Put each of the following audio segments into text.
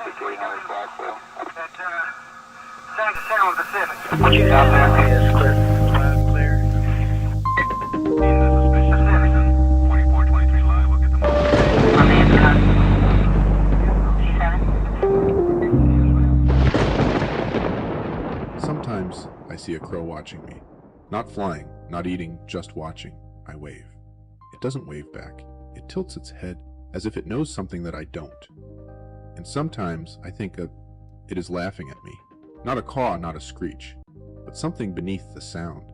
Send to Central Pacific. Out there, is clear. Clear. Pacific. 2423 live, we'll get them all. Sometimes I see a crow watching me. Not flying, not eating, just watching. I wave. It doesn't wave back. It tilts its head as if it knows something that I don't. And sometimes I think it is laughing at me. Not a caw, not a screech, but something beneath the sound.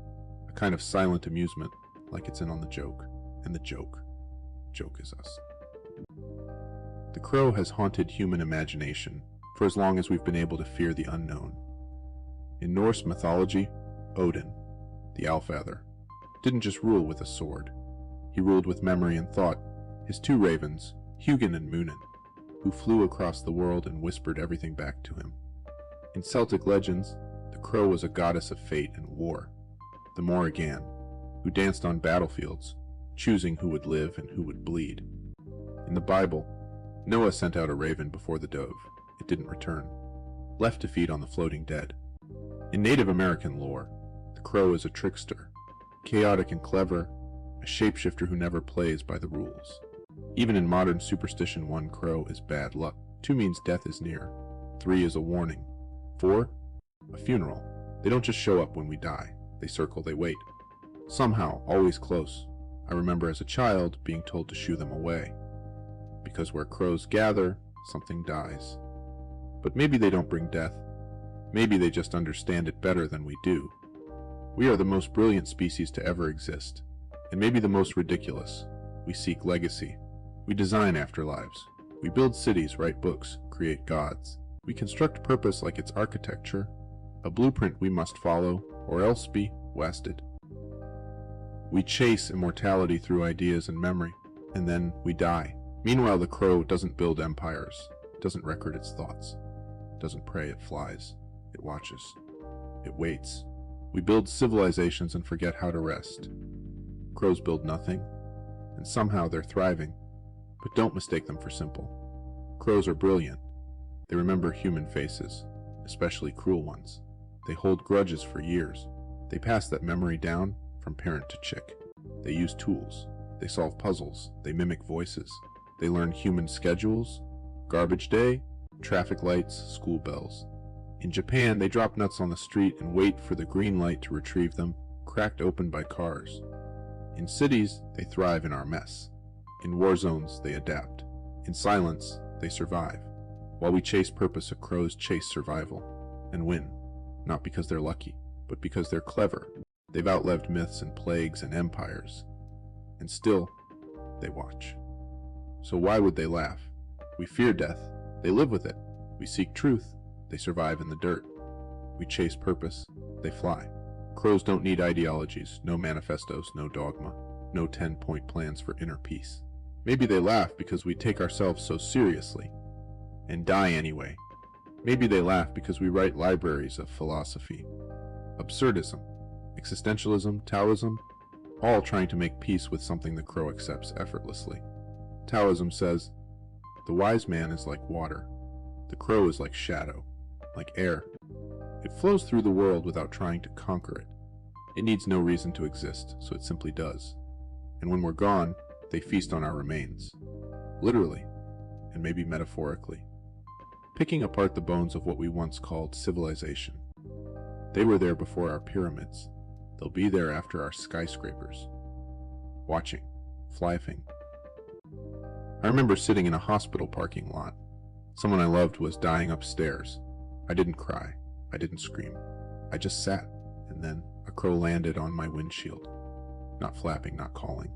A kind of silent amusement, like it's in on the joke. And the joke is us. The crow has haunted human imagination for as long as we've been able to fear the unknown. In Norse mythology, Odin, the Allfather, didn't just rule with a sword. He ruled with memory and thought. His two ravens, Hugin and Munin, who flew across the world and whispered everything back to him. In Celtic legends, the crow was a goddess of fate and war, the Morrigan, who danced on battlefields, choosing who would live and who would bleed. In the Bible, Noah sent out a raven before the dove. It didn't return, left to feed on the floating dead. In Native American lore, the crow is a trickster, chaotic and clever, a shapeshifter who never plays by the rules. Even in modern superstition, 1 crow is bad luck, 2 means death is near, 3 is a warning, 4, a funeral. They don't just show up when we die, they circle, they wait. Somehow, always close. I remember as a child being told to shoo them away, because where crows gather, something dies. But maybe they don't bring death. Maybe they just understand it better than we do. We are the most brilliant species to ever exist, and maybe the most ridiculous. We seek legacy. We design afterlives. We build cities, write books, create gods. We construct purpose like it's architecture, a blueprint we must follow, or else be wasted. We chase immortality through ideas and memory, and then we die. Meanwhile, the crow doesn't build empires, doesn't record its thoughts, doesn't pray, it flies, it watches, it waits. We build civilizations and forget how to rest. Crows build nothing, and somehow they're thriving, but don't mistake them for simple. Crows are brilliant. They remember human faces, especially cruel ones. They hold grudges for years. They pass that memory down from parent to chick. They use tools. They solve puzzles. They mimic voices. They learn human schedules, garbage day, traffic lights, school bells. In Japan, they drop nuts on the street and wait for the green light to retrieve them, cracked open by cars. In cities, they thrive in our mess. In war zones, they adapt. In silence, they survive. While we chase purpose, crows chase survival, and win, not because they're lucky, but because they're clever. They've outlived myths and plagues and empires, and still, they watch. So why would they laugh? We fear death, they live with it. We seek truth, they survive in the dirt. We chase purpose, they fly. Crows don't need ideologies, no manifestos, no dogma, no 10-point plans for inner peace. Maybe they laugh because we take ourselves so seriously, and die anyway. Maybe they laugh because we write libraries of philosophy, absurdism, existentialism, Taoism, all trying to make peace with something the crow accepts effortlessly. Taoism says, the wise man is like water, the crow is like shadow, like air. It flows through the world without trying to conquer it. It needs no reason to exist, so it simply does. And when we're gone, they feast on our remains, literally, and maybe metaphorically, picking apart the bones of what we once called civilization. They were there before our pyramids. They'll be there after our skyscrapers. Watching, flying. I remember sitting in a hospital parking lot. Someone I loved was dying upstairs. I didn't cry. I didn't scream. I just sat, and then a crow landed on my windshield. Not flapping, not calling.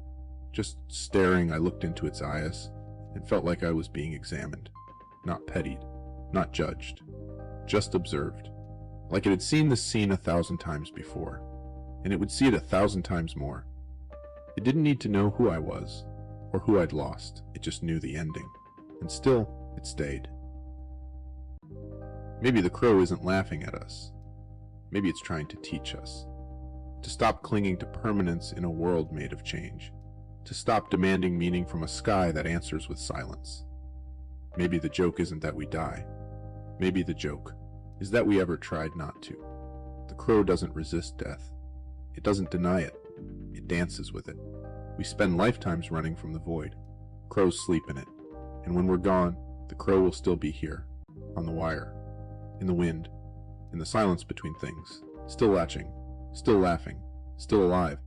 Just staring, I looked into its eyes and felt like I was being examined. Not pettied, not judged. Just observed. Like it had seen this scene 1,000 times before, and it would see it 1,000 times more. It didn't need to know who I was, or who I'd lost. It just knew the ending. And still, it stayed. Maybe the crow isn't laughing at us. Maybe it's trying to teach us. To stop clinging to permanence in a world made of change. To stop demanding meaning from a sky that answers with silence. Maybe the joke isn't that we die. Maybe the joke is that we ever tried not to. The crow doesn't resist death. It doesn't deny it. It dances with it. We spend lifetimes running from the void. Crows sleep in it. And when we're gone, the crow will still be here, on the wire, in the wind, in the silence between things, still latching, still laughing, still alive.